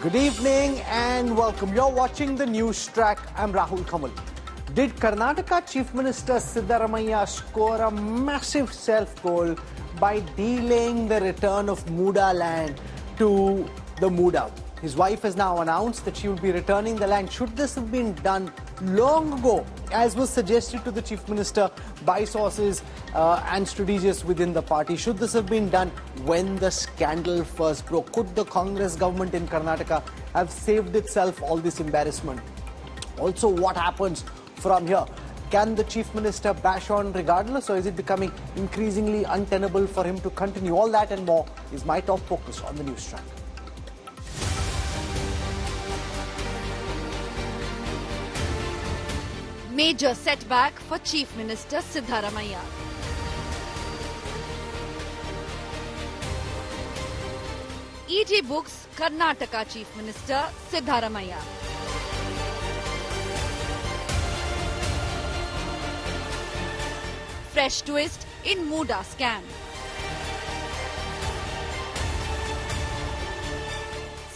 Good evening and welcome. You're watching the news track. I'm Rahul Kanwal. Did Karnataka Chief Minister Siddaramaiah score a massive self-goal by delaying the return of Muda land to the Muda? His wife has now announced that she will be returning the land. Should this have been done long ago, as was suggested to the Chief Minister by sources and strategists within the party? Should this have been done when the scandal first broke? Could the Congress government in Karnataka have saved itself all this embarrassment? Also, what happens from here? Can the Chief Minister bash on regardless, or is it becoming increasingly untenable for him to continue? All that and more is my top focus on the news track. Major setback for Chief Minister Siddaramaiah. ED books Karnataka Chief Minister Siddaramaiah. Fresh twist in Muda scam.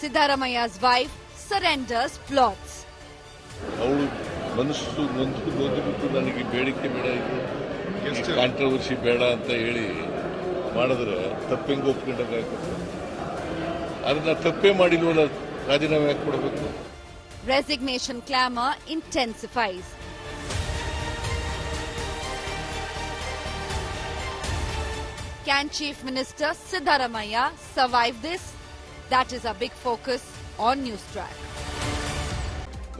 Siddaramaiah's wife surrenders plots. ಮನಸ್ಸು ನೊಂದ್ಬಿಟ್ಟು ನನಗೆ ಬೇಡಿಕೆ ಬೇಡ ಇದು controversy ಬೇಡ ಅಂತ ಹೇಳಿ ಮಾಡಿದ್ರೆ ತಪ್ಪೆಂಗೆ ಒಪ್ಕೊಂಡಾಗುತ್ತೆ. ಅದನ್ನ ತಪ್ಪೇ ಮಾಡಿಲ್ವಲ್ಲ, ರಾಜೀನಾಮೆ ಯಾಕೆ ಕೊಡಬೇಕು? Resignation clamor intensifies. Can Chief Minister Siddaramaiah survive this? That is a big focus on Newstrack.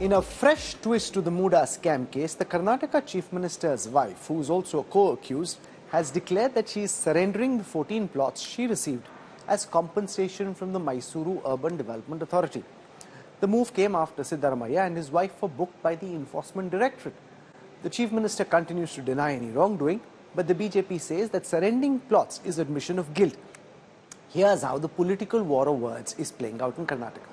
In a fresh twist to the Muda scam case, the Karnataka Chief Minister's wife, who is also a co-accused, has declared that she is surrendering the 14 plots she received as compensation from the Mysuru Urban Development Authority. The move came after Siddaramaiah and his wife were booked by the Enforcement Directorate. The Chief Minister continues to deny any wrongdoing, but the BJP says that surrendering plots is admission of guilt. Here's how the political war of words is playing out in Karnataka.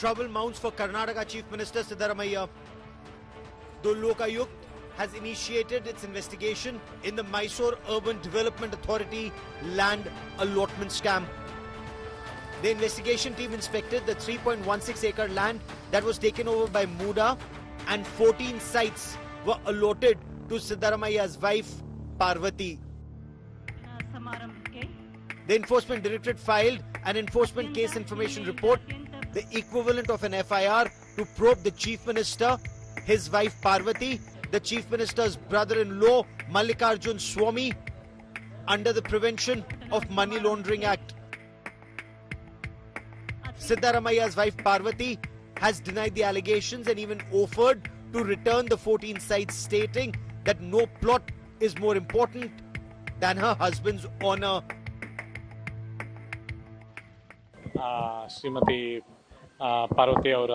Trouble mounts for Karnataka Chief Minister Siddaramaiah. The Lokayukta has initiated its investigation in the Mysore Urban Development Authority land allotment scam. The investigation team inspected the 3.16-acre land that was taken over by Muda, and 14 sites were allotted to Siddaramaiah's wife, Parvati. The Enforcement Directorate filed an enforcement case information report, the equivalent of an FIR, to probe the Chief Minister, his wife Parvati, the Chief Minister's brother-in-law Mallikarjun Swamy, under the Prevention of Money Laundering Act. Siddaramaiah's wife Parvati has denied the allegations and even offered to return the 14 sites, stating that no plot is more important than her husband's honor. Shrimati Parvati ಅವರ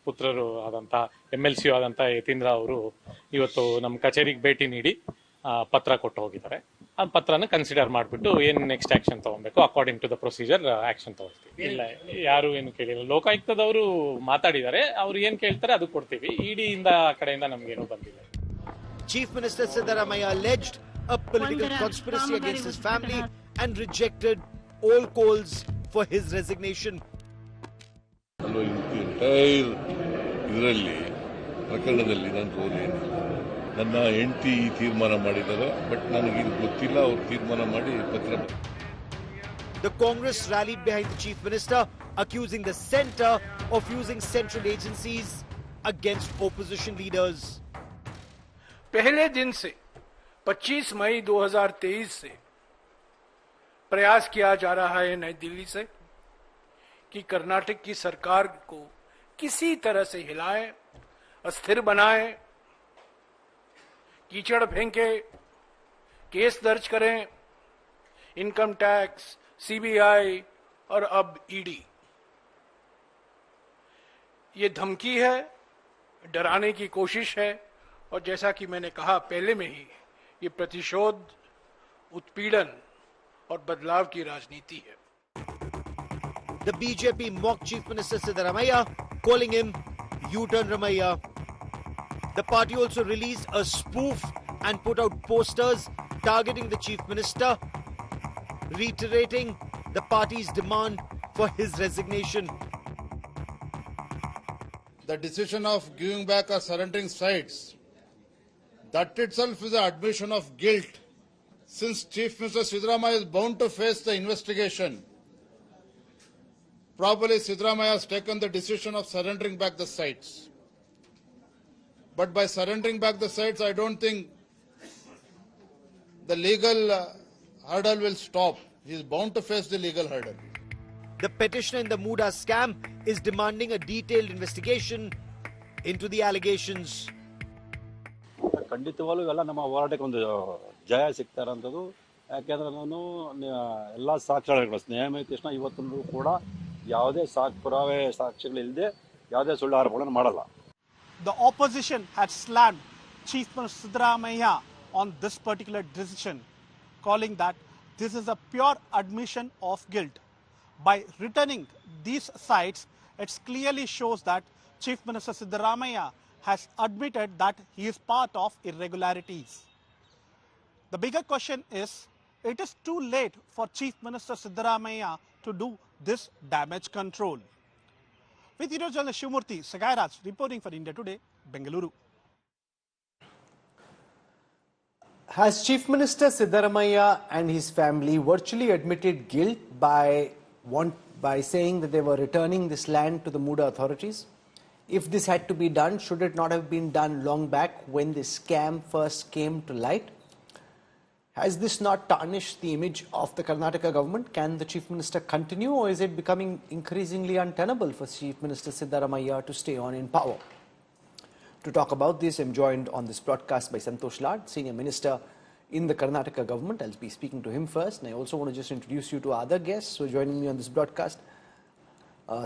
ಪುತ್ರರು ಆದಂಥ MLC ಆದಂಥ ಯತೀಂದ್ರ ಅವರು ಇವತ್ತು ನಮ್ಮ ಕಚೇರಿಗೆ ಭೇಟಿ ನೀಡಿ ಪತ್ರ ಕೊಟ್ಟು ಹೋಗಿದ್ದಾರೆ. ಆ ಪತ್ರನ ಕನ್ಸಿಡರ್ ಮಾಡಿಬಿಟ್ಟು ಏನು ನೆಕ್ಸ್ಟ್ ಆಕ್ಷನ್ ತಗೊಬೇಕು according to the procedure action ತಗೊಳ್ತೀವಿ. ಇಲ್ಲ, ಯಾರು ಏನು ಕೇಳಿಲ್ಲ. ಲೋಕಾಯುಕ್ತದವರು ಮಾತಾಡಿದ್ದಾರೆ, ಅವ್ರು ಏನು ಕೇಳ್ತಾರೆ ಅದು ಕೊಡ್ತೀವಿ. ಇಡಿಯಿಂದ ಆ ಕಡೆಯಿಂದ ನಮ್ಗೇನು ಬಂದಿಲ್ಲ. Chief Minister Siddaramaiah alleged a political conspiracy against his family and rejected all calls for his resignation. Entire ಇದರಲ್ಲಿ ಪ್ರಕರಣದಲ್ಲಿ ನನ್ನ ರೋಲ್ ಏನಿಲ್ಲ. ನನ್ನ ಹೆಂಡತಿ ಈ ತೀರ್ಮಾನ ಮಾಡಿದ್ದಾರೆ, ಬಟ್ ನನಗೆ ಇದು ಗೊತ್ತಿಲ್ಲ. ಅವ್ರು ತೀರ್ಮಾನ ಮಾಡಿ ಪತ್ರ. The Congress rallied behind the Chief Minister, accusing the centre of using central agencies against opposition leaders. पहले दिन से 25 मई 2023 से प्रयास किया जा रहा है नई दिल्ली से कि कर्नाटक की सरकार को किसी तरह से हिलाएं, अस्थिर बनाएं, कीचड़ फेंके, केस दर्ज करें, इनकम टैक्स, CBI और अब ईडी. ये धमकी है, डराने की कोशिश है, और जैसा कि मैंने कहा पहले में ही, ये प्रतिशोध, उत्पीड़न और बदलाव की राजनीति है. The BJP mocked Chief Minister Siddaramaiah, calling him Untenable. The party also released a spoof and put out posters targeting the Chief Minister, reiterating the party's demand for his resignation. The decision of giving back or surrendering sites, that itself is an admission of guilt. Since Chief Minister Siddaramaiah is bound to face the investigation, probably Siddaramaiah has taken the decision of surrendering back the sites. But by surrendering back the sites, I don't think the legal hurdle will stop. He is bound to face the legal hurdle. The petitioner in the Muda scam is demanding a detailed investigation into the allegations. ಖಂಡಿತವಾಗ್ಲೂ ಇವೆಲ್ಲ ನಮ್ಮ ಹೋರಾಟಕ್ಕೆ ಒಂದು ಜಯ ಸಿಗ್ತಾ ಇರೋಂಥದ್ದು. ಯಾಕೆಂದ್ರೆ ನಾನು ಎಲ್ಲ ಸಾಕ್ಷ್ಯಗಳು ಸ್ನೇಹ ತಕ್ಷಣ ಇವತ್ತು ಕೂಡ ಯಾವುದೇ ಪುರಾವೆ ಸಾಕ್ಷ್ಯಗಳಿಲ್ಲದೆ ಯಾವುದೇ ಸುಳ್ಳು ಆರೋಪಗಳನ್ನು ಮಾಡಲ್ಲ. The opposition had slammed Chief Minister Siddaramaiah on this particular decision, calling that this is a pure admission of guilt. By returning these sites, it clearly shows that Chief Minister Siddaramaiah has admitted that he is part of irregularities. The bigger question is, it is too late for Chief Minister Siddaramaiah to do this damage control. With video journalist Shivamurthy, Sagairaj reporting for India Today, Bengaluru. Has Chief Minister Siddaramaiah and his family virtually admitted guilt by saying that they were returning this land to the Muda authorities? If this had to be done, should it not have been done long back when this scam first came to light? Has this not tarnished the image of the Karnataka government? Can the Chief Minister continue, or is it becoming increasingly untenable for Chief Minister Siddaramaiah to stay on in power? To talk about this, I'm joined on this broadcast by Santosh Lad, Senior Minister in the Karnataka government. I'll be speaking to him first, and I also want to just introduce you to other guests who are joining me on this broadcast.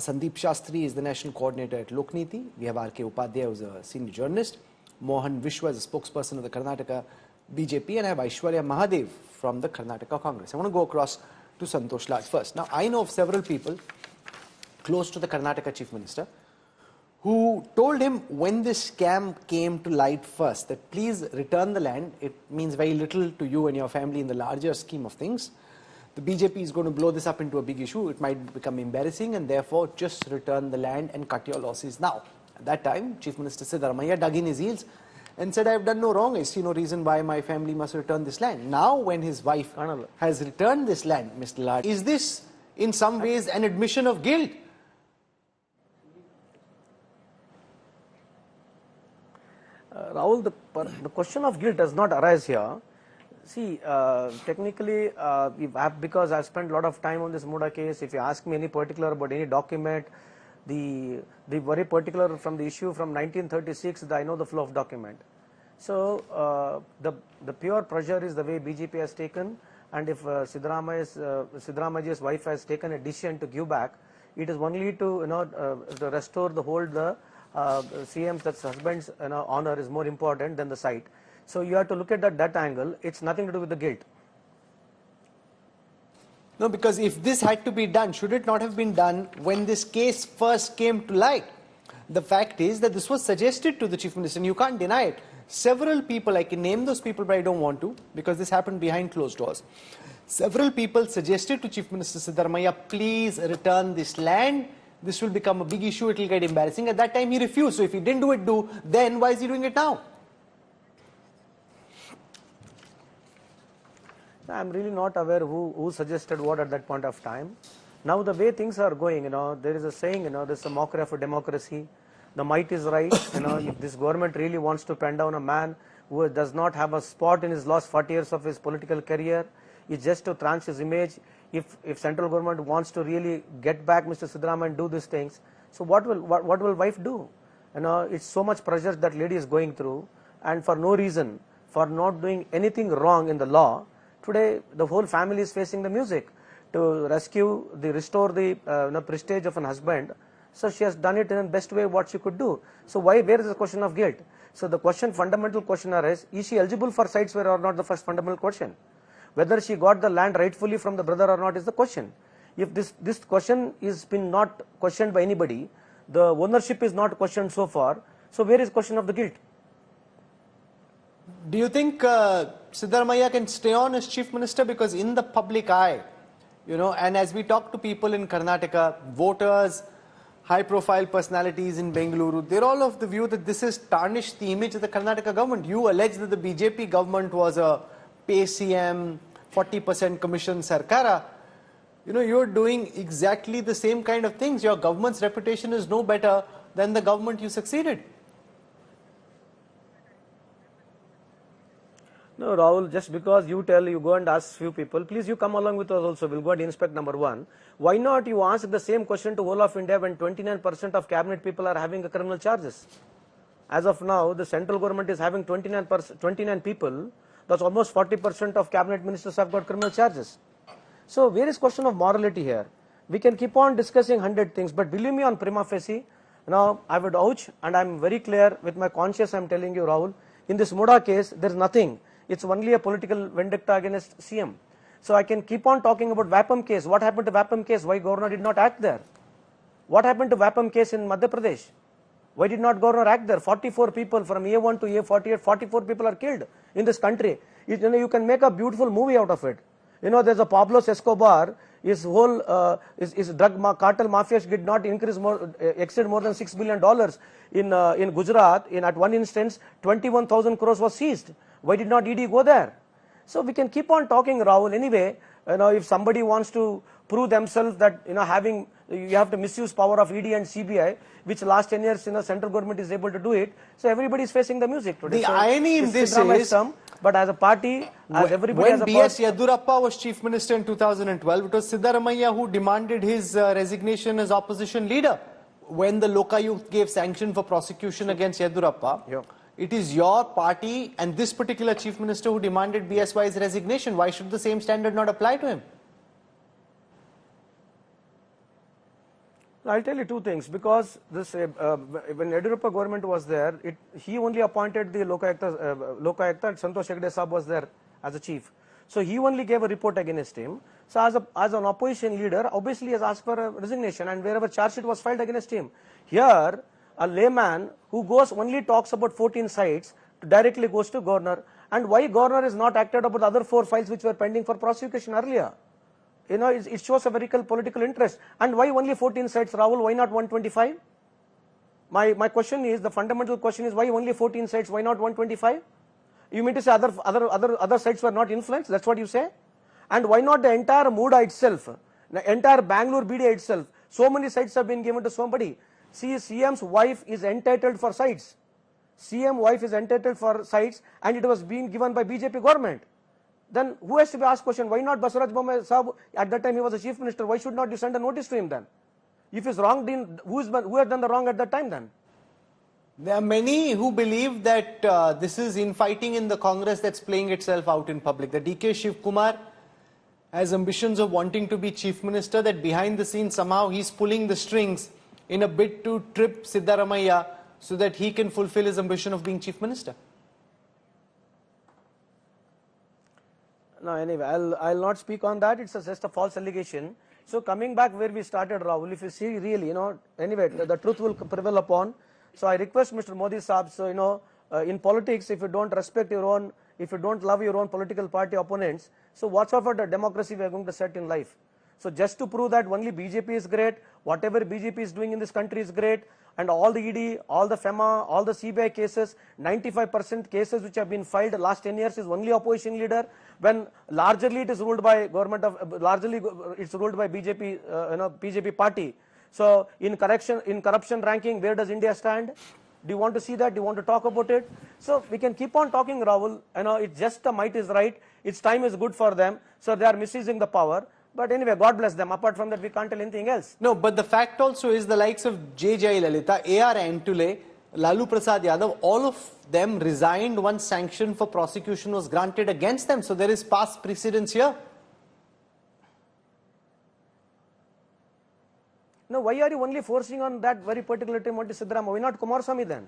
Sandeep Shastri is the National Coordinator at Lokniti. We have R.K. Upadhyay, who's a Senior Journalist. Mohan Vishwa is a spokesperson of the Karnataka BJP, and I have Aishwarya Mahadev from the Karnataka Congress. I want to go across to Santosh Lad first. Now, I know of several people close to the Karnataka Chief Minister who told him when this scam came to light first that please return the land. It means very little to you and your family in the larger scheme of things. The BJP is going to blow this up into a big issue. It might become embarrassing, and therefore just return the land and cut your losses now. At that time, Chief Minister Siddaramaiah dug in his heels and said, I have done no wrong. I see no reason why my family must return this land. Now, when his wife has returned this land, Mr. Lad, is this in some ways an admission of guilt? Rahul, the question of guilt does not arise here. See, technically, because I've spent a lot of time on this Muda case, if you ask me any particular about any document, the very particular from the issue from 1936, I know the flow of document. So, the pure pressure is the way BJP has taken, and if Siddaramaiah's wife has taken a decision to give back, it is only to to restore the CM's, that's husband's honor is more important than the site. So you have to look at that angle. It's nothing to do with the guilt. No, because if this had to be done, should it not have been done when this case first came to light? The fact is that this was suggested to the Chief Minister, and you can't deny it. Several people, I can name those people, but I don't want to, because this happened behind closed doors. Several people suggested to Chief Minister Siddaramaiah, please return this land. This will become a big issue, it will get embarrassing. At that time he refused. So if he didn't do it then, why is he doing it now? I'm really not aware who suggested what at that point of time. Now the way things are going, there is a saying, there's a mockery of a democracy. The might is right. If this government really wants to pen down a man who does not have a spot in his last 40 years of his political career, it's just to tarnish his image. If central government wants to really get back Mr. Siddaramaiah and do these things, so what will wife do? It's so much pressure that lady is going through, and for no reason, for not doing anything wrong in the law. Today, the whole family is facing the music to restore the prestige of an husband. So she has done it in the best way what she could do. So where is the question of guilt? So the fundamental question is she eligible for sites where or not, the first fundamental question. Whether she got the land rightfully from the brother or not is the question. If this question is been not questioned by anybody, the ownership is not questioned so far. So where is question of the guilt? Do you think Siddaramaiah can stay on as chief minister? Because in the public eye, and as we talk to people in Karnataka, voters, high-profile personalities in Bengaluru, they're all of the view that this has tarnished the image of the Karnataka government. You allege that the BJP government was a pay CM, 40% commission sarkara. You're doing exactly the same kind of things. Your government's reputation is no better than the government you succeeded. No, Rahul, just because you tell, you go and ask few people, please you come along with us also, we'll go and inspect number one. Why not you ask the same question to whole of India when 29% of cabinet people are having criminal charges? As of now, the central government is having 29 people, that's almost 40% of cabinet ministers have got criminal charges. So where is question of morality here? We can keep on discussing 100 things, but believe me on prima facie, now I would ouch, and I'm very clear with my conscience, I'm telling you, Rahul, in this Muda case, there's nothing. It's only a political vendetta against CM. So I can keep on talking about Vapam case. What happened to Vapam case? Why governor did not act there? What happened to Vapam case in Madhya Pradesh? Why did not governor act there? 44 people from A1 to A48, 44 people are killed in this country. You can make a beautiful movie out of it. There's a Pablo Escobar, his whole his drug cartel mafia did not exceed more than $6 billion in Gujarat. At one instance, 21,000 crores was seized. Why did not ED go there? So we can keep on talking, Rahul. Anyway, if somebody wants to prove themselves that you have to misuse power of ED and CBI, which last 10 years central government is able to do it. So everybody is facing the music today. The irony in this is, but as a party, as everybody when as a B.S. Yedurappa was chief minister in 2012, it was Siddaramaiah who demanded his resignation as opposition leader. When the Lokayukta gave sanction for prosecution against Yedurappa, it is your party and this particular chief minister who demanded BSY's resignation. Why should the same standard not apply to him? I'll tell you two things. Because this when Yedurappa government was there, he only appointed the Lokayukta and Santosh Hegde Saab was there as a chief. So he only gave a report against him. So as an opposition leader, obviously he has asked for a resignation, and wherever charge sheet was filed against him. Here, a layman who only talks about 14 sites directly goes to governor. And why governor is not acted about the other 4 files which were pending for prosecution earlier? It shows a very political interest. And why only 14 sites, Rahul? Why not 125? My question is, the fundamental question is, why only 14 sites? Why not 125? You mean to say other sites were not influenced? That's what you say? And why not the entire Muda itself, the entire Bangalore BDA itself? So many sites have been given to somebody. See, CM's wife is entitled for sites. CM wife is entitled for sites, and it was being given by BJP government. Then who has to be asked question? Why not Basaraj Bommai Saab? At that time he was a chief minister. Why should not you send a notice to him then? If he's wrong, who has done the wrong at that time then? There are many who believe that this is infighting in the Congress that's playing itself out in public. The DK Shiv Kumar has ambitions of wanting to be chief minister, that behind the scenes somehow he's pulling the strings in a bid to trip Siddaramaiah so that he can fulfill his ambition of being chief minister. No, anyway, I'll not speak on that. It's just a false allegation. So coming back where we started, Rahul, if you see really, anyway, the truth will prevail upon. So I request Mr. Modi Saab, so in politics, if you don't respect your own, if you don't love your own political party opponents, so what sort of a democracy we are going to set in life? So just to prove that only BJP is great, whatever BJP is doing in this country is great, and all the ED, all the FEMA, all the CBI cases, 95% cases which have been filed last 10 years is only opposition leader, when largely it is ruled by it's ruled by BJP, BJP party. So in corruption ranking, where does India stand? Do you want to see that? Do you want to talk about it? So we can keep on talking, Rahul. It's just the might is right. Its time is good for them. So they are misusing the power. But anyway, God bless them. Apart from that, we can't tell anything else. No, but the fact also is the likes of J. Jayalalitha, A.R. Antule, Lalu Prasad Yadav, all of them resigned once sanction for prosecution was granted against them. So there is past precedence here. No, why are you only forcing on that very particular time on Siddaramaiah? Why not Kumaraswamy then?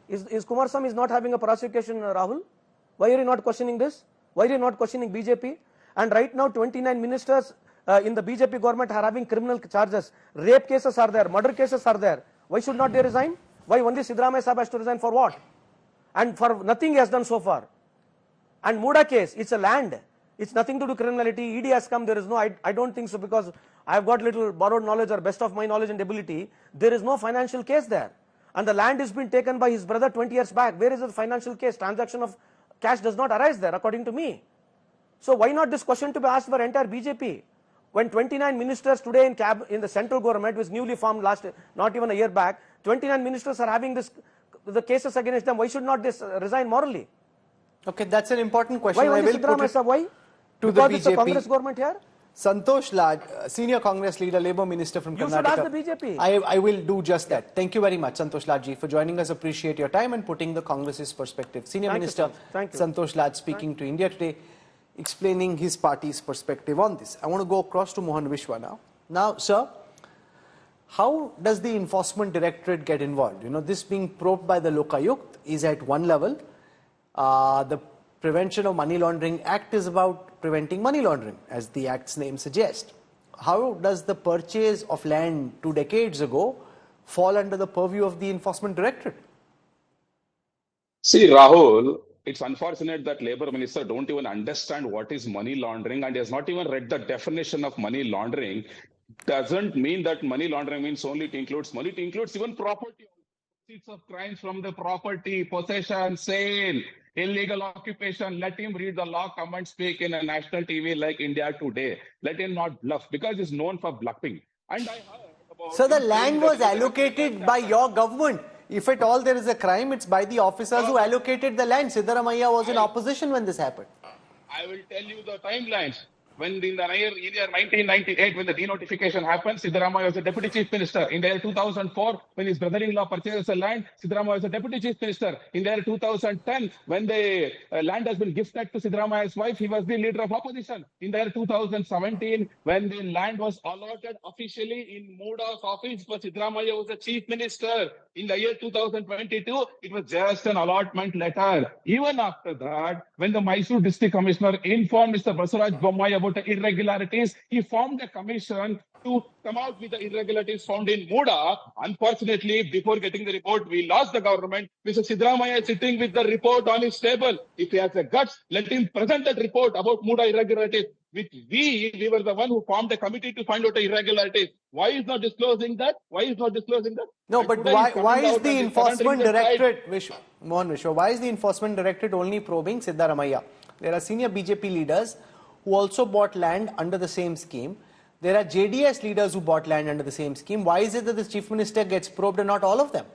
Is Kumaraswamy is not having a prosecution, Rahul? Why are you not questioning this? Why are you not questioning BJP? And right now, 29 ministers in the BJP government are having criminal charges. Rape cases are there, murder cases are there. Why should not they resign? Why only Siddaramaiah Sahib has to resign for what? And for nothing he has done so far. And Muda case, it's a land. It's nothing to do with criminality. ED has come, there is no, I don't think so, because I have got little borrowed knowledge or best of my knowledge and ability. There is no financial case there. And the land has been taken by his brother 20 years back. Where is the financial case? Transaction of cash does not arise there, according to me. So why not this question to be asked for entire BJP? When 29 ministers today in the central government was newly formed not even a year back, 29 ministers are having the cases against them. Why should not this resign morally? Okay, that's an important question. Why I will Siddaramaiah Sahib? Why? To Because the it's a BJP. Congress government here. Santosh Lad, senior Congress leader, Labour Minister from You Karnataka. should ask the BJP. I will do just that. Thank you very much, Santosh Lad ji, for joining us. Appreciate your time and putting the Congress's perspective. Senior Minister Santosh Lad speaking to India Today, explaining his party's perspective on this. I want to go across to Mohan Vishwa now. Now, sir, how does the Enforcement Directorate get involved? You know, this being probed by the Lokayukta is at one level. The Prevention of Money Laundering Act is about preventing money laundering, as the Act's name suggests. How does the purchase of land 2 decades ago fall under the purview of the Enforcement Directorate? See, Rahul, it's unfortunate that Labour Minister don't even understand what is money laundering and has not even read the definition of money laundering. Doesn't mean that money laundering means only it includes money, it includes even property. Proceeds of crimes from the property, possession, sale, illegal occupation. Let him read the law, come and speak in a national TV like India Today. Let him not bluff, because he's known for bluffing. And I heard about... So the land was allocated by your government. If at all there is a crime, it's by the officers who allocated the land. Siddaramaiah was in opposition when this happened. I will tell you the timelines. When in the year 1998, when the denotification happened, Siddaramaiah was the Deputy Chief Minister. In the year 2004, when his brother-in-law purchases the land, Siddaramaiah was the Deputy Chief Minister. In the year 2010, when the land has been gifted to Siddaramaiah's wife, he was the leader of opposition. In the year 2017, when the land was allotted officially in Muda's office, but Siddaramaiah was the Chief Minister. In the year 2022, it was just an allotment letter. Even after that, when the Mysore District Commissioner informed Mr. Basuraj Bommai about the irregularities, he formed a commission to come out with the irregularities found in Muda. Unfortunately, before getting the report, we lost the government. Mr. Siddaramaiah is sitting with the report on his table. If he has the guts, let him present that report about Muda irregularities. We were the one who formed a committee to find out the irregularities. Why is not disclosing that? Why is not disclosing that? No, but why is the Enforcement Directorate, Mohan Vishwa, why is the Enforcement Directorate only probing Siddaramaiah? There are senior BJP leaders who also bought land under the same scheme. There are JDS leaders who bought land under the same scheme. Why is it that the Chief Minister gets probed and not all of them?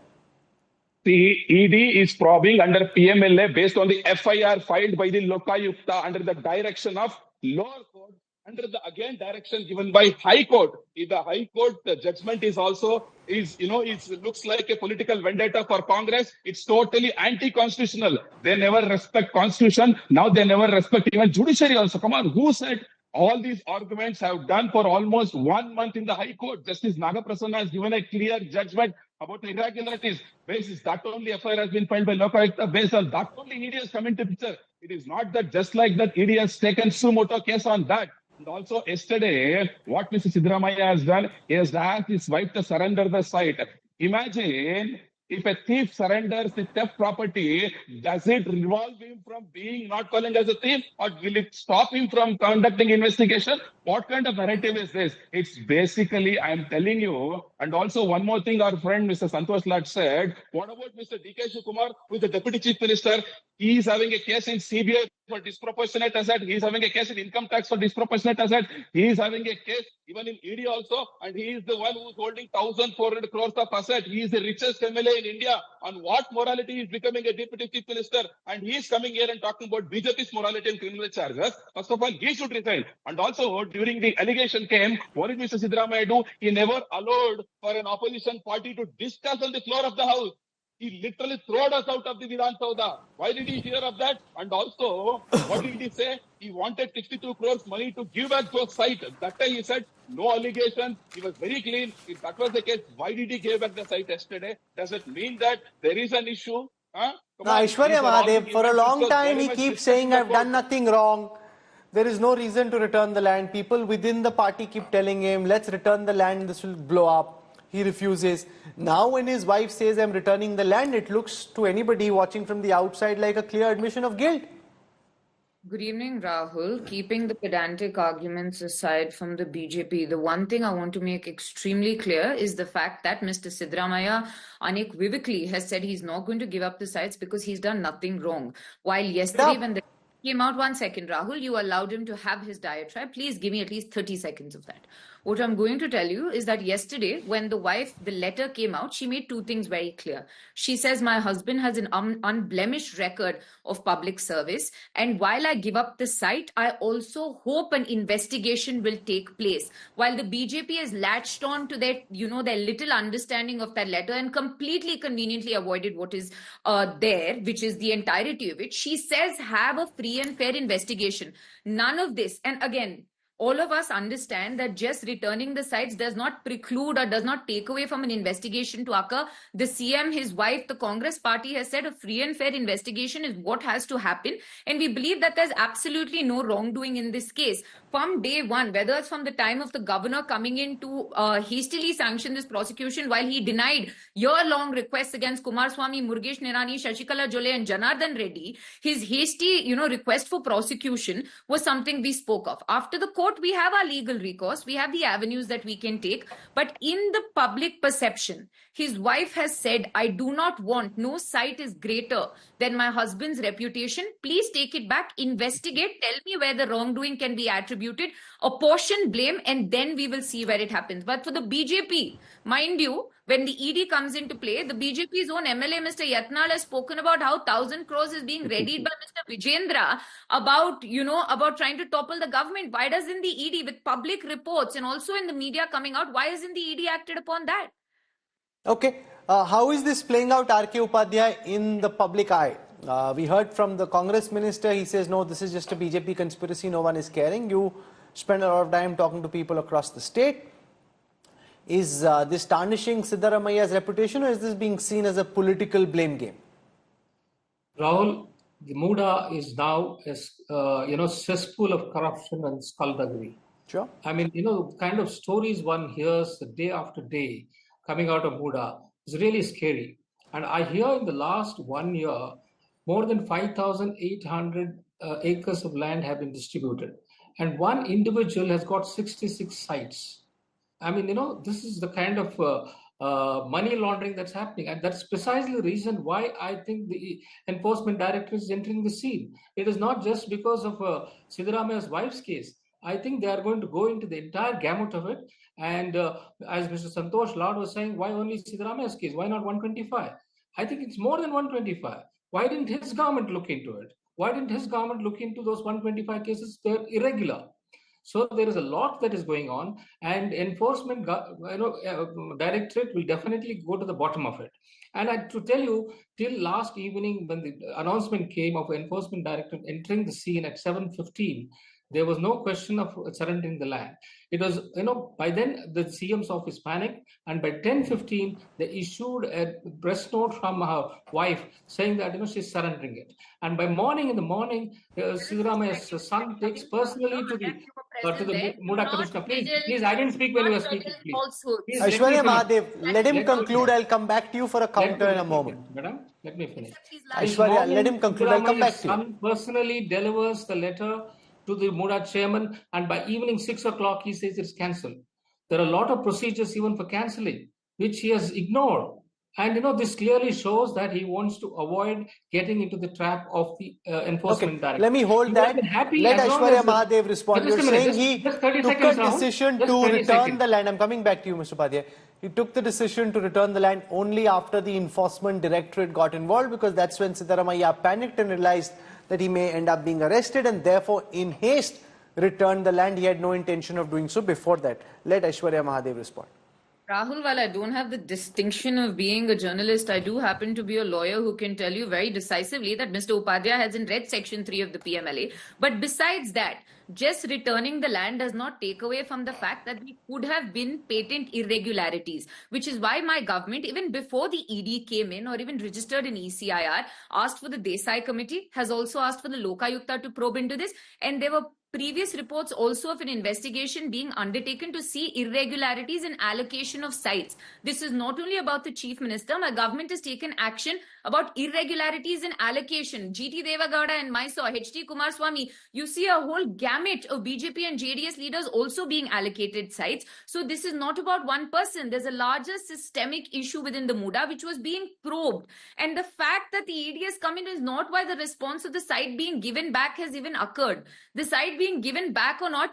The ED is probing under PMLA based on the FIR filed by the Lokayukta under the direction of lower court, under the direction given by High Court. If the High Court the judgment is also it looks like a political vendetta for Congress. It's totally anti-constitutional. They never respect Constitution. Now they never respect even judiciary also. Come on, who said all these arguments have done for almost 1 month in the High Court? Justice Nagaprasanna has given a clear judgment about the irregularities. Basis that only FIR has been filed by Lokayukta. Based on that only ED has come into picture. It is not that just like that ED has taken suo motu case on that. And also yesterday, what Mr. Siddaramaiah has done, he has asked his wife to surrender the site. Imagine if a thief surrenders the theft property, does it revolve him from being not calling as a thief, or will it stop him from conducting investigation? What kind of narrative is this? It's basically, I am telling you, and also one more thing our friend Mr. Santosh Lad said, what about Mr. D.K. Shivakumar, who is the Deputy Chief Minister? He is having a case in CBI for disproportionate asset. He is having a case in income tax for disproportionate asset. He is having a case even in ED also, and he is the one who is holding 1,400 crores of asset. He is the richest MLA in India. On what morality he is becoming a Deputy Chief Minister? And he is coming here and talking about BJP's morality and criminal charges. First of all, he should resign. And also, during the allegation came, what did Mr. Siddaramaiah do? He never allowed for an opposition party to discuss on the floor of the House. He literally threw us out of the Vidhan Sauda. Why did he hear of that? And also, what did he say? He wanted 62 crores money to give back to a site. That time he said, no allegation. He was very clean. If that was the case, why did he give back the site yesterday? Does it mean that there is an issue? Huh? Aishwarya Mahadev, for a long time he keeps saying, I've done nothing wrong. There is no reason to return the land. People within the party keep telling him, let's return the land, this will blow up. he refuses. Now when his wife says, I'm returning the land, it looks to anybody watching from the outside like a clear admission of guilt. Good evening, Rahul. Keeping the pedantic arguments aside from the BJP, the one thing I want to make extremely clear is the fact that Mr. Siddaramaiah unequivocally has said he's not going to give up the sites because he's done nothing wrong. While yesterday when the came out, 1 second, Rahul, you allowed him to have his diatribe. Please give me at least 30 seconds of that. What I'm going to tell you is that yesterday, when the letter came out, she made two things very clear. She says, my husband has an unblemished record of public service. And while I give up the site, I also hope an investigation will take place. While the BJP has latched on to their little understanding of that letter and completely conveniently avoided what is there, which is the entirety of it, she says, have a free and fair investigation. None of this. And again, all of us understand that just returning the sites does not preclude or does not take away from an investigation to occur. The CM, his wife, the Congress party has said a free and fair investigation is what has to happen. And we believe that there's absolutely no wrongdoing in this case. From day one, whether it's from the time of the governor coming in to hastily sanction this prosecution while he denied year-long requests against Kumaraswamy, Murugesh Nirani, Shashikala Jole and Janardhan Reddy, his hasty, request for prosecution was something we spoke of. After the court, we have our legal recourse, we have the avenues that we can take. But in the public perception, his wife has said, I do not want, no site is greater than my husband's reputation. Please take it back, investigate, tell me where the wrongdoing can be attributed, apportion blame, and then we will see where it happens. But for the BJP, mind you, when the ED comes into play, the BJP's own MLA, Mr. Yatnal, has spoken about how 1,000 crores is being readied by Mr. Vijendra about trying to topple the government. Why doesn't the ED, with public reports and also in the media coming out, why hasn't the ED acted upon that? Okay. How is this playing out, R.K. Upadhyay, in the public eye? We heard from the Congress minister, he says, no, this is just a BJP conspiracy, no one is caring. You spend a lot of time talking to people across the state. Is this tarnishing Siddaramaiah's reputation, or is this being seen as a political blame game? Rahul, the Muda is now a cesspool of corruption and skullduggery. Sure. I mean, the kind of stories one hears the day after day coming out of Muda is really scary. And I hear in the last 1 year, more than 5,800 acres of land have been distributed. And one individual has got 66 sites. I mean, this is the kind of money laundering that's happening. And that's precisely the reason why I think the enforcement director is entering the scene. It is not just because of Siddaramaiah's wife's case. I think they are going to go into the entire gamut of it. And as Mr. Santosh Lad was saying, why only Siddaramaiah's case? Why not 125? I think it's more than 125. Why didn't his government look into it? Why didn't his government look into those 125 cases? They're irregular. So there is a lot that is going on, and enforcement directorate will definitely go to the bottom of it. And to tell you, till last evening when the announcement came of enforcement directorate entering the scene at 7:15, there was no question of surrendering the land. It was, by then the CM's office panicked, and by 10:15 they issued a press note from her wife saying that she's surrendering it. And by morning, Siddaramaiah's son takes personally to the Muda Commissioner. Please, I didn't speak when you were speaking. Please, Aishwarya Mahadev, let him conclude. I'll come back to you for a counter in a moment. Madam, let me finish. Aishwarya, let him conclude. I'll come back to you. Son personally delivers the letter to the Muda chairman, and by evening 6 o'clock he says it's cancelled. There are a lot of procedures even for cancelling, which he has ignored. And this clearly shows that he wants to avoid getting into the trap of the enforcement director. Let me hold that. Let Aishwarya Mahadev respond. You're saying he took a decision to return the land. I'm coming back to you, Mr. Upadhyay. He took the decision to return the land only after the enforcement directorate got involved, because that's when Siddaramaiah panicked and realized that he may end up being arrested, and therefore in haste returned the land. He had no intention of doing so before that. Let Aishwarya Mahadev respond. Rahul, while I don't have the distinction of being a journalist, I do happen to be a lawyer who can tell you very decisively that Mr. Upadhyay hasn't read Section 3 of the PMLA. But besides that, just returning the land does not take away from the fact that there could have been patent irregularities, which is why my government, even before the ED came in or even registered in ECIR, asked for the Desai committee, has also asked for the Lokayukta to probe into this. And there were previous reports also of an investigation being undertaken to see irregularities in allocation of sites. This is not only about the Chief Minister. My government has taken action about irregularities in allocation. GT Devagowda and Mysore, HT Kumaraswamy, you see a whole gamut of BJP and JDS leaders also being allocated sites. So this is not about one person. There's a larger systemic issue within the Muda which was being probed. And the fact that the ED has come in is not why the response of the site being given back has even occurred. The site being given back or not,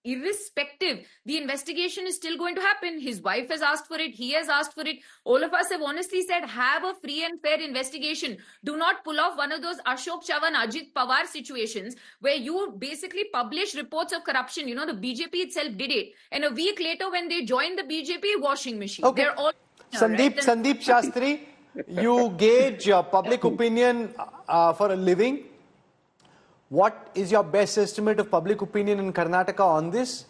irrespective, the investigation is still going to happen. His wife has asked for it. He has asked for it. All of us have honestly said, have a free and fair investigation. Do not pull off one of those Ashok Chavan, Ajit Pawar situations where you basically publish reports of corruption. You know, the BJP itself did it. And a week later, when they joined the BJP, washing machine. Okay. They're all... Sandeep Shastri, you gauge public opinion for a living. What is your best estimate of public opinion in Karnataka on this?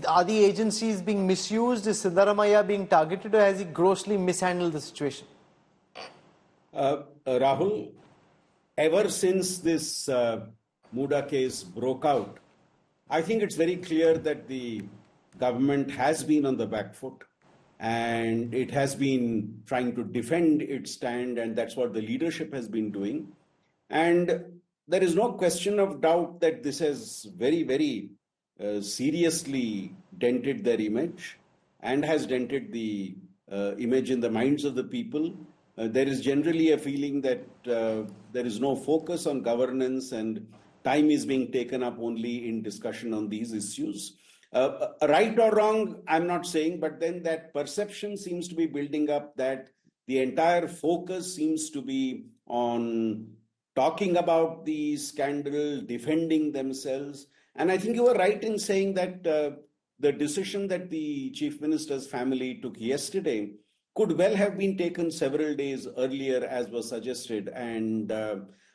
Are the agencies being misused? Is Siddaramaiah being targeted, or has he grossly mishandled the situation? Rahul, ever since this Muda case broke out, I think it's very clear that the government has been on the back foot and it has been trying to defend its stand, and that's what the leadership has been doing. And there is no question of doubt that this has very, very seriously dented their image and has dented the image in the minds of the people. There is generally a feeling that there is no focus on governance and time is being taken up only in discussion on these issues. Right or wrong, I'm not saying, but then that perception seems to be building up that the entire focus seems to be on talking about the scandal, defending themselves. And I think you were right in saying that the decision that the Chief Minister's family took yesterday could well have been taken several days earlier, as was suggested. And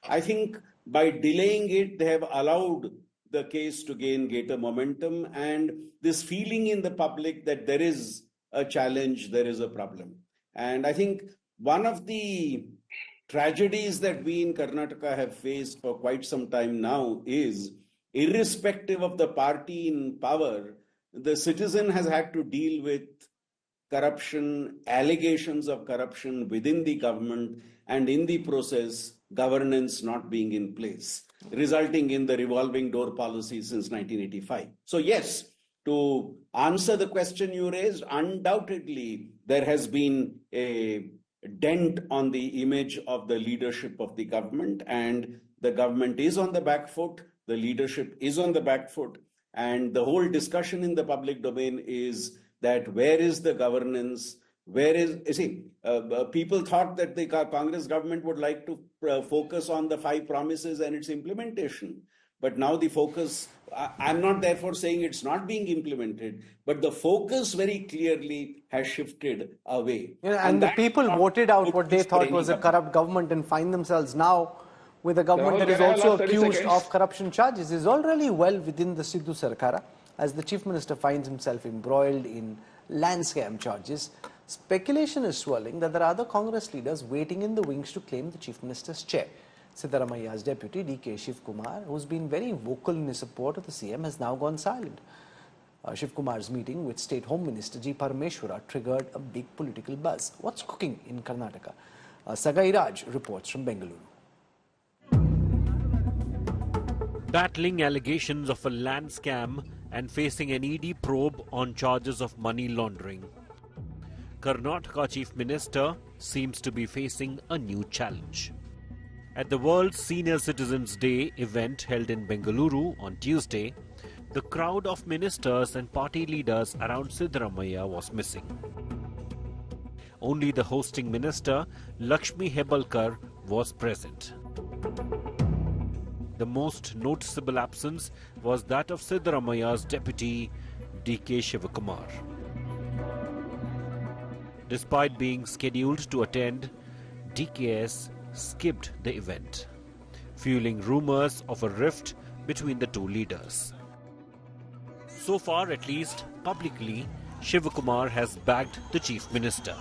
I think by delaying it, they have allowed the case to gain greater momentum, and this feeling in the public that there is a challenge, there is a problem. And I think one of the tragedies that we in Karnataka have faced for quite some time now is, irrespective of the party in power, the citizen has had to deal with corruption, allegations of corruption within the government, and in the process, governance not being in place, resulting in the revolving door policy since 1985. So yes, to answer the question you raised, undoubtedly there has been a dent on the image of the leadership of the government, and the government is on the back foot, the leadership is on the back foot, and the whole discussion in the public domain is that where is the governance, where is, you see, people thought that the Congress government would like to focus on the 5 promises and its implementation. But now the focus, I'm not therefore saying it's not being implemented, but the focus very clearly has shifted away. Yeah, and the people voted out what they thought was a corrupt government and find themselves now with a government that is also accused of corruption charges. Is already well within the Sidhu Sarkara, as the Chief Minister finds himself embroiled in land scam charges. Speculation is swirling that there are other Congress leaders waiting in the wings to claim the Chief Minister's chair. Siddaramaiah's deputy, D.K. Shivkumar, who's been very vocal in his support of the CM, has now gone silent. Shivkumar's meeting with State Home Minister G. Parameshwara triggered a big political buzz. What's cooking in Karnataka? Sagai Raj reports from Bengaluru. Battling allegations of a land scam and facing an ED probe on charges of money laundering, Karnataka Chief Minister seems to be facing a new challenge. At the World Senior Citizens Day event held in Bengaluru on Tuesday, the crowd of ministers and party leaders around Siddaramaiah was missing. Only the hosting minister, Lakshmi Hebalkar, was present. The most noticeable absence was that of Siddaramaiah's deputy, D.K. Shivkumar. Despite being scheduled to attend, DKS skipped the event, fueling rumors of a rift between the two leaders. So far, at least publicly, Shivkumar has backed the Chief Minister.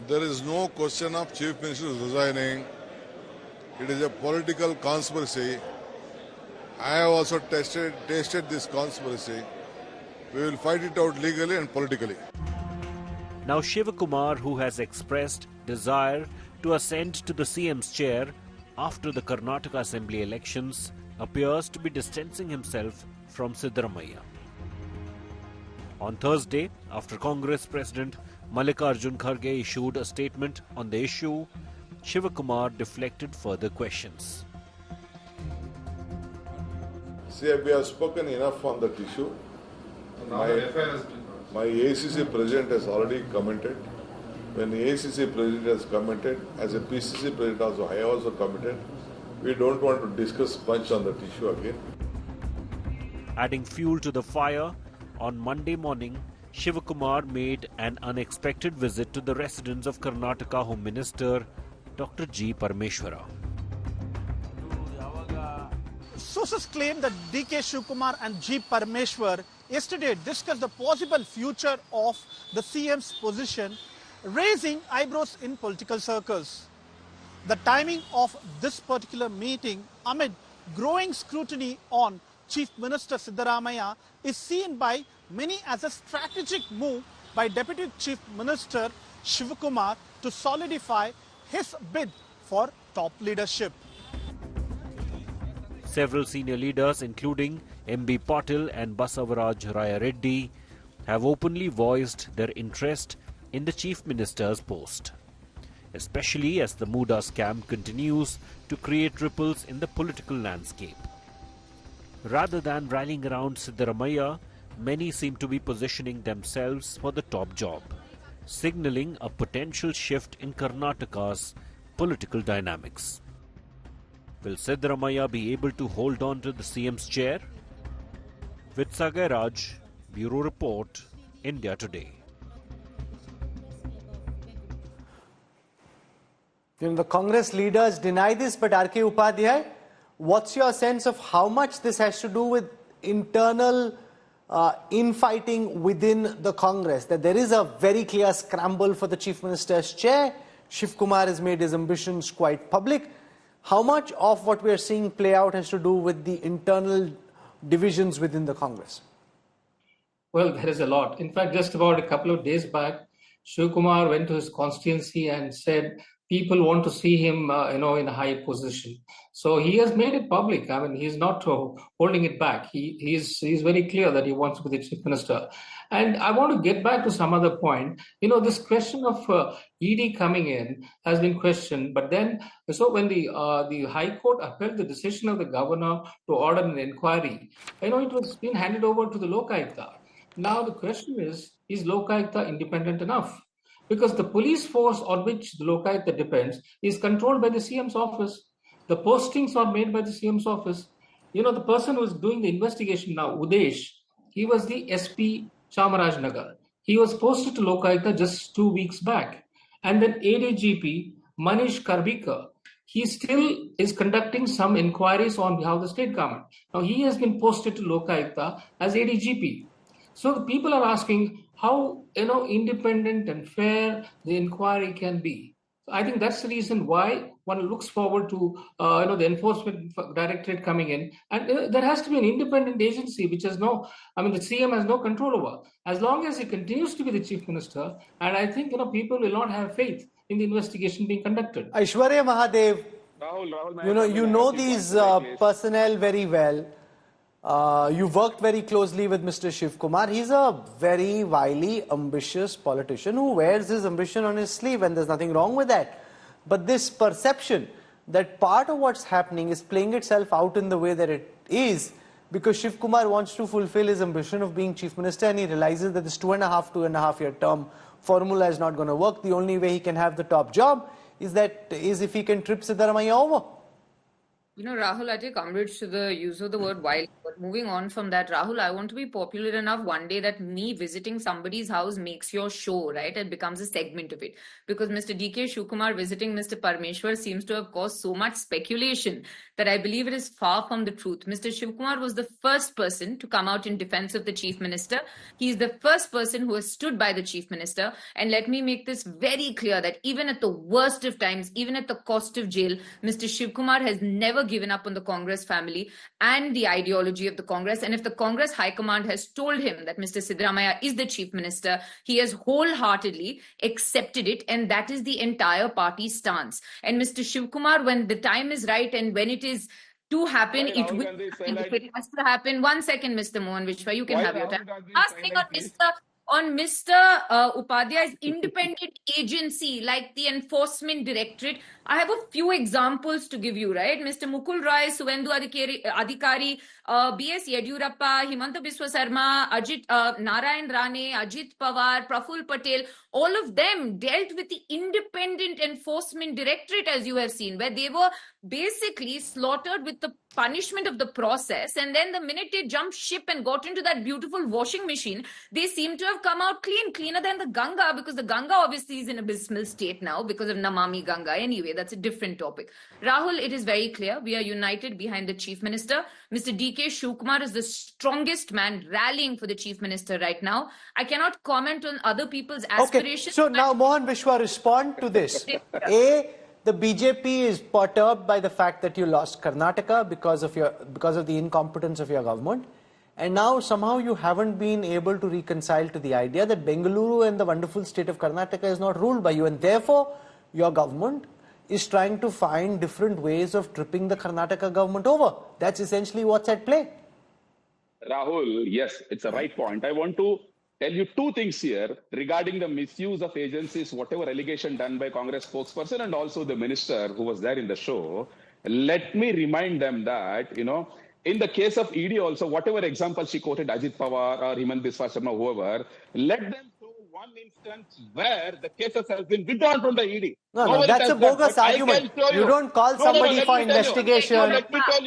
There is no question of Chief Minister resigning. It is a political conspiracy I have also tasted this conspiracy. We will fight it out legally and politically. Now Shivakumar, who has expressed desire to ascend to the CM's chair after the Karnataka Assembly elections, appears to be distancing himself from Siddaramaiah. On Thursday, after Congress President Mallikarjun Kharge issued a statement on the issue, Shivakumar deflected further questions. See, we have spoken enough on that issue. My ACC president has already commented. When the ACC president has commented, as a PCC president also, I also commented. We don't want to discuss much on that issue again. Adding fuel to the fire, on Monday morning, Shivakumar made an unexpected visit to the residence of Karnataka Home Minister Dr. G. Parameshwara. Sources claim that DK Shivakumar and G. Parameshwar yesterday discussed the possible future of the CM's position, raising eyebrows in political circles. The timing of this particular meeting, amid growing scrutiny on Chief Minister Siddaramaiah, is seen by many as a strategic move by Deputy Chief Minister Shivakumar to solidify his bid for top leadership. Several senior leaders, including MB Patil and Basavaraj Raya Reddy, have openly voiced their interest in the Chief Minister's post, especially as the Muda scam continues to create ripples in the political landscape. Rather than rallying around Siddaramaiah, many seem to be positioning themselves for the top job, signalling a potential shift in Karnataka's political dynamics. Will Siddaramaiah be able to hold on to the CM's chair? With Sagai Raj, Bureau Report, India Today. The Congress leaders deny this, but R.K. Upadhyay, what's your sense of how much this has to do with internal infighting within the Congress? That there is a very clear scramble for the Chief Minister's chair. Shivakumar has made his ambitions quite public. How much of what we are seeing play out has to do with the internal divisions within the Congress? Well, there is a lot. In fact, just about a couple of days back, Shivakumar went to his constituency and said people want to see him, in a high position. So he has made it public. I mean, he's not holding it back. He's very clear that he wants to be the chief minister. And I want to get back to some other point. This question of ED coming in has been questioned. But then, so when the High Court upheld the decision of the governor to order an inquiry, it was being handed over to the Lokayukta. Now the question is Lokayukta independent enough? Because the police force on which the Lokayukta depends is controlled by the CM's office. The postings are made by the CM's office. The person who is doing the investigation now, Udesh, he was the SP Chamarajnagar. He was posted to Lokayukta just 2 weeks back. And then ADGP Manish Karbikar, he still is conducting some inquiries on behalf of the state government. Now he has been posted to Lokayukta as ADGP. So the people are asking how independent and fair the inquiry can be. So I think that's the reason why one looks forward to the enforcement directorate coming in, and there has to be an independent agency which has the CM has no control over. As long as he continues to be the chief minister, and I think people will not have faith in the investigation being conducted. Aishwarya Mahadev, you know these personnel very well. You worked very closely with Mr. Shivakumar. He's a very wily, ambitious politician who wears his ambition on his sleeve, and there's nothing wrong with that. But this perception that part of what's happening is playing itself out in the way that it is because Shivakumar wants to fulfill his ambition of being chief minister, and he realizes that this 2.5 year term formula is not going to work. The only way he can have the top job is if he can trip Siddaramaiah over. Rahul, I take umbrage to the use of the word wild, but moving on from that, Rahul, I want to be popular enough one day that me visiting somebody's house makes your show, right? It becomes a segment of it. Because Mr. D.K. Shivkumar visiting Mr. Parmeshwar seems to have caused so much speculation that I believe it is far from the truth. Mr. Shivkumar was the first person to come out in defense of the Chief Minister. He is the first person who has stood by the Chief Minister. And let me make this very clear that even at the worst of times, even at the cost of jail, Mr. Shivkumar has never given up on the Congress family and the ideology of the Congress. And if the Congress High Command has told him that Mr. Siddaramaiah is the Chief Minister, he has wholeheartedly accepted it, and that is the entire party stance. And Mr. Shivkumar, when the time is right and when it is to happen, it will happen. If it has to happen, 1 second, Mr. Mohan Vishwa, you can have your time. Last thing on Mr. Upadhyay's independent agency like the Enforcement Directorate, I have a few examples to give you, right? Mr. Mukul Roy, Suvendu Adhikari, B.S. Yediyurappa, Himanta Biswa Sarma, Narayan Rane, Ajit Pawar, Praful Patel, all of them dealt with the Independent Enforcement Directorate, as you have seen, where they were basically slaughtered with the punishment of the process. And then the minute they jumped ship and got into that beautiful washing machine, they seem to have come out cleaner than the Ganga, because the Ganga obviously is in abysmal state now because of Namami Ganga. Anyway, that's a different topic. Rahul, it is very clear. We are united behind the Chief Minister. Mr. D.K. Shivkumar is the strongest man rallying for the Chief Minister right now. I cannot comment on other people's aspirations. So now, Mohan Vishwa, respond to this. A, the BJP is perturbed by the fact that you lost Karnataka because of the incompetence of your government. And now somehow you haven't been able to reconcile to the idea that Bengaluru and the wonderful state of Karnataka is not ruled by you. And therefore, your government is trying to find different ways of tripping the Karnataka government over. That's essentially what's at play. Rahul, yes, it's a right point. I want to tell you two things here regarding the misuse of agencies, whatever allegation done by Congress spokesperson and also the minister who was there in the show. Let me remind them that, in the case of ED also, whatever example she quoted, Ajit Pawar or Himanta Biswa Sarma, whoever, let them show one instance where the cases has been withdrawn from the ED. No, that's a bogus argument. You don't call somebody for investigation.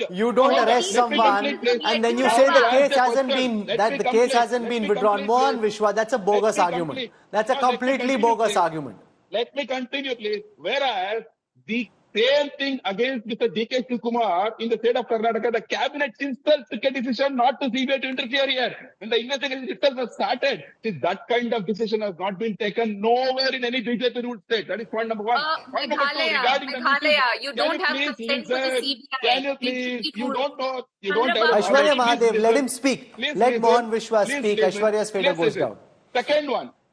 You don't arrest someone, and then you say the case hasn't been withdrawn. Mohan Vishwa, that's a bogus argument. That's a completely bogus argument. Let me continue, please. Whereas the same thing against Mr. D.K. Shivkumar in the state of Karnataka, the cabinet itself took a decision not to CBI to interfere here. When the investigation itself was started, that kind of decision has not been taken nowhere in any BJP ruled state. That is point number one. Point number two, regarding Meghalaya, you don't have to send for the CBI. Can you please? You don't know. You don't have. Aishwarya Mahadev, let him speak. Let Mohan Vishwa speak. Aishwarya's fader goes down.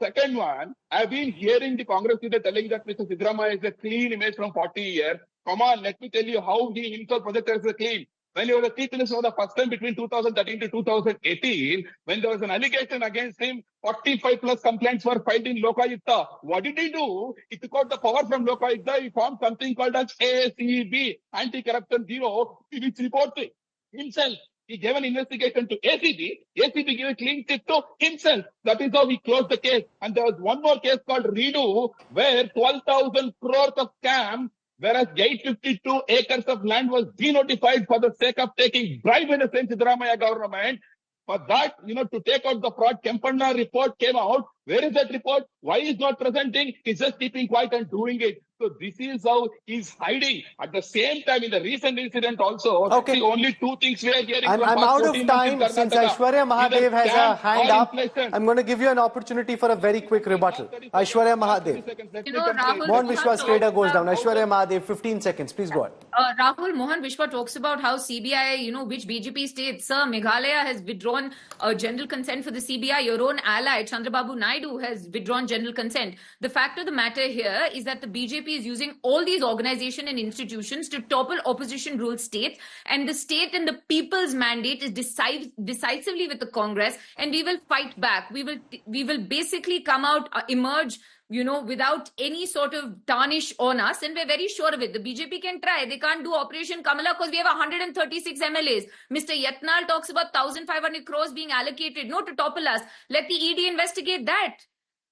Second one, I've been hearing the Congress leader telling that Mr. Siddaramaiah is a clean image from 40 years. Come on, let me tell you how he himself projected as a clean. When he was a chief minister for the first time between 2013 to 2018, when there was an allegation against him, 45 plus complaints were filed in Lokayukta. What did he do? He took out the power from Lokayukta. He formed something called as ACB, Anti-Corruption Bureau, which reported himself. He gave an investigation to ACB. ACB gave a clean chit to himself. That is how he closed the case. And there was one more case called Redo, where 12,000 crores of scam, whereas 852 acres of land was denotified for the sake of taking bribe in the same Siddaramaiah government. For that, to take out the fraud, Kempanna report came out. Where is that report? Why is not presenting? He's just keeping quiet and doing it. So this is how he's hiding. At the same time, in the recent incident also, see, only two things we are hearing. I'm out of time. Since Aishwarya Mahadev has a hand up, I'm going to give you an opportunity for a very quick rebuttal. Aishwarya Mahadev. Mohan Vishwa's fader goes down. Aishwarya Mahadev, 15 seconds. Please go ahead. Rahul, Mohan Vishwa talks about how CBI, which BJP states, sir, Meghalaya has withdrawn general consent for the CBI. Your own ally, Chandrababu Naidu, has withdrawn general consent. The fact of the matter here is that the BJP is using all these organizations and institutions to topple opposition ruled states, and the state and the people's mandate is decisively with the Congress, and we will fight back. We will basically come out, emerge, without any sort of tarnish on us, and we're very sure of it. The BJP can try. They can't do Operation Kamala because we have 136 MLAs. Mr. Yatnal talks about 1,500 crores being allocated. No, to topple us. Let the ED investigate that.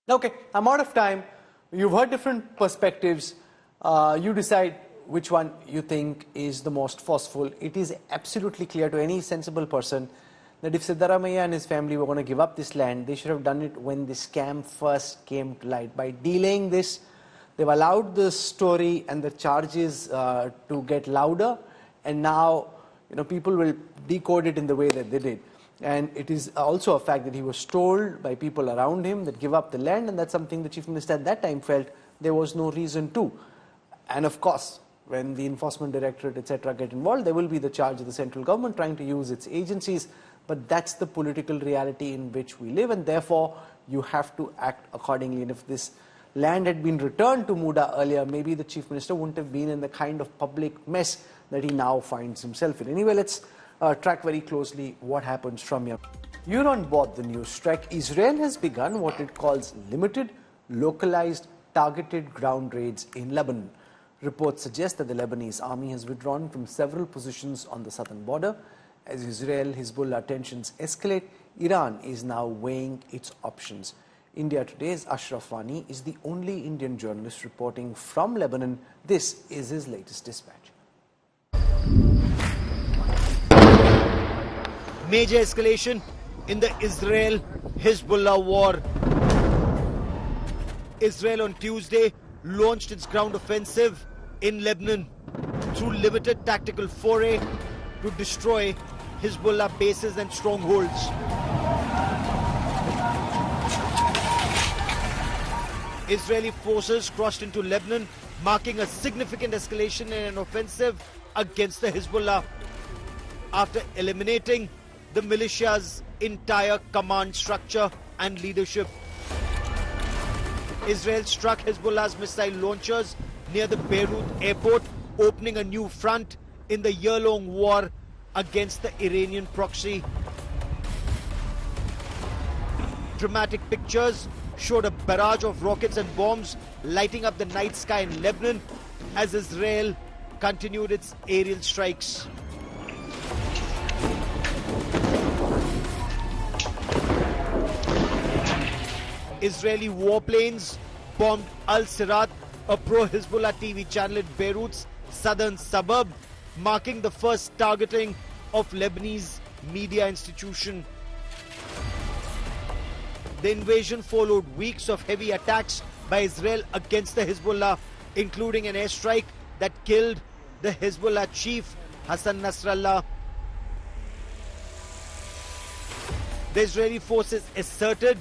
Okay, I'm out of time. You've heard different perspectives. You decide which one you think is the most forceful. It is absolutely clear to any sensible person that if Siddaramaiah and his family were going to give up this land, they should have done it when the scam first came to light. By delaying this, they've allowed the story and the charges to get louder, and now people will decode it in the way that they did. And it is also a fact that he was told by people around him that give up the land, and that's something the Chief Minister at that time felt there was no reason to. And of course, when the Enforcement Directorate, etc. get involved, there will be the charge of the central government trying to use its agencies. But that's the political reality in which we live, and therefore you have to act accordingly. And if this land had been returned to Muda earlier, maybe the Chief Minister wouldn't have been in the kind of public mess that he now finds himself in. Anyway, let's track very closely what happens from here. You're on board the news track. Israel has begun what it calls limited, localized, targeted ground raids in Lebanon. Reports suggest that the Lebanese army has withdrawn from several positions on the southern border. As Israel-Hezbollah tensions escalate, Iran is now weighing its options. India Today's Ashraf Wani is the only Indian journalist reporting from Lebanon. This is his latest dispatch. Major escalation in the Israel-Hezbollah war. Israel on Tuesday launched its ground offensive in Lebanon through limited tactical foray to destroy Hezbollah bases and strongholds. Israeli forces crossed into Lebanon, marking a significant escalation in an offensive against the Hezbollah after eliminating the militia's entire command structure and leadership. Israel struck Hezbollah's missile launchers near the Beirut airport, opening a new front in the year-long war against the Iranian proxy. Dramatic pictures showed a barrage of rockets and bombs lighting up the night sky in Lebanon as Israel continued its aerial strikes. Israeli warplanes bombed Al-Sirat, a pro-Hezbollah TV channel in Beirut's southern suburb, marking the first targeting of Lebanese media institution. The invasion followed weeks of heavy attacks by Israel against the Hezbollah, including an airstrike that killed the Hezbollah chief Hassan Nasrallah. The Israeli forces asserted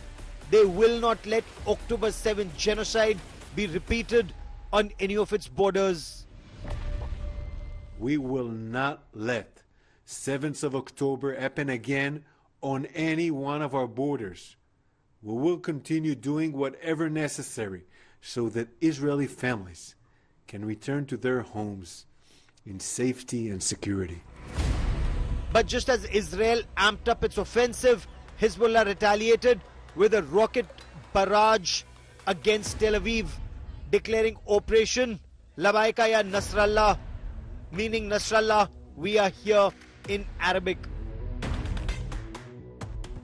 they will not let October 7 genocide be repeated on any of its borders. We will not let 7th of October happen again on any one of our borders. We will continue doing whatever necessary so that Israeli families can return to their homes in safety and security. But just as Israel amped up its offensive, Hezbollah retaliated with a rocket barrage against Tel Aviv, declaring Operation Labaika ya Nasrallah, meaning Nasrallah, we are here in Arabic.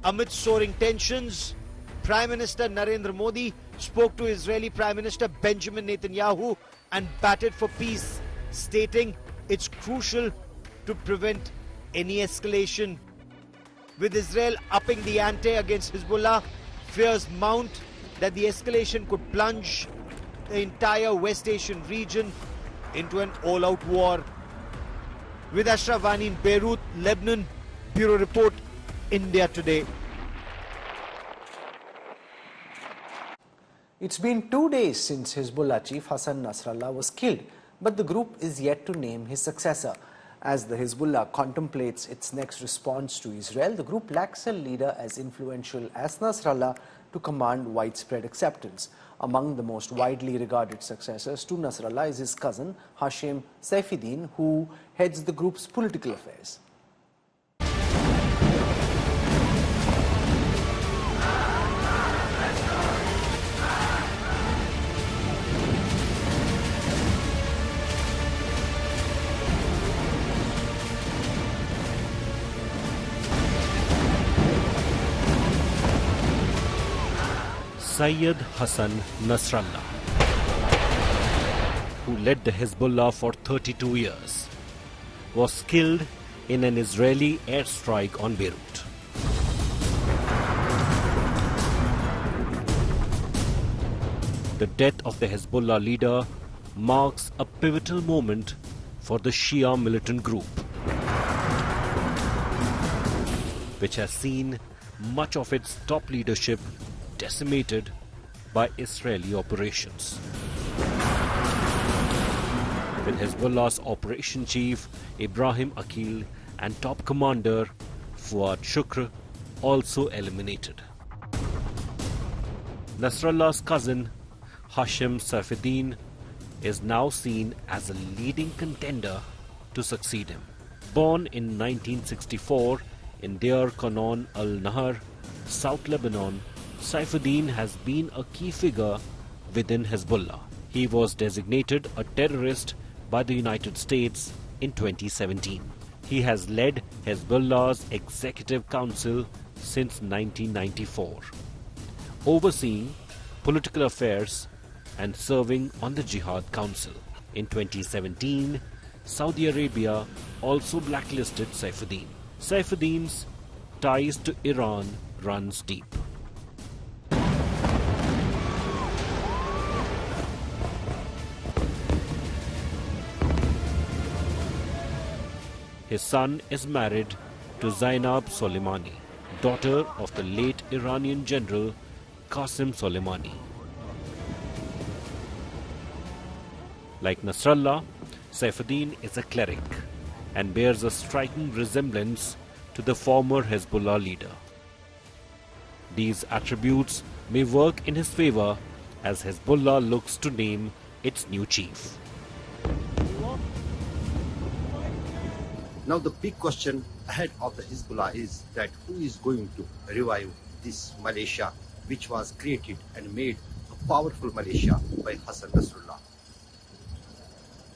Amid soaring tensions, Prime Minister Narendra Modi spoke to Israeli Prime Minister Benjamin Netanyahu and batted for peace, stating it's crucial to prevent any escalation. With Israel upping the ante against Hezbollah, fears mount that the escalation could plunge the entire West Asian region into an all-out war. With Ashraf Wani in Beirut, Lebanon, Bureau Report, India Today. It's been 2 days since Hezbollah chief Hassan Nasrallah was killed, but the group is yet to name his successor. As the Hezbollah contemplates its next response to Israel, the group lacks a leader as influential as Nasrallah to command widespread acceptance. Among the most widely regarded successors to Nasrallah is his cousin Hashem Saifuddin, who heads the group's political affairs. Sayyid Hassan Nasrallah, who led the Hezbollah for 32 years, was killed in an Israeli airstrike on Beirut. The death of the Hezbollah leader marks a pivotal moment for the Shia militant group, which has seen much of its top leadership decimated by Israeli operations. With Hezbollah's operation chief Ibrahim Akil and top commander Fuad Shukr also eliminated. Nasrallah's cousin Hashim Saifuddin is now seen as a leading contender to succeed him. Born in 1964 in Deir Qanon al-Nahar, South Lebanon, Saifuddin has been a key figure within Hezbollah. He was designated a terrorist by the United States in 2017. He has led Hezbollah's Executive Council since 1994, overseeing political affairs and serving on the Jihad Council. In 2017, Saudi Arabia also blacklisted Saifuddin. Saifuddin's ties to Iran runs deep. His son is married to Zainab Soleimani, daughter of the late Iranian general Qasim Soleimani. Like Nasrallah, Saifuddin is a cleric and bears a striking resemblance to the former Hezbollah leader. These attributes may work in his favor as Hezbollah looks to name its new chief. Now the big question ahead of the Hezbollah is that who is going to revive this militia which was created and made a powerful militia by Hassan Nasrallah.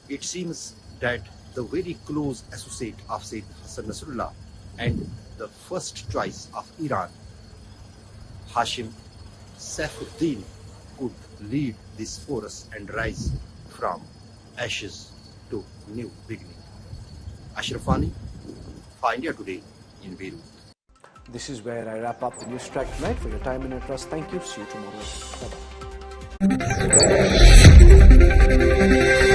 It seems that the very close associate of Sayyid Hassan Nasrallah and the first choice of Iran, Hashim Saifuddin, could lead this force and rise from ashes to new beginning. Ashrafani, for India Today in Beirut. This is where I wrap up the news track tonight. For your time and your trust, thank you. See you tomorrow. Bye-bye.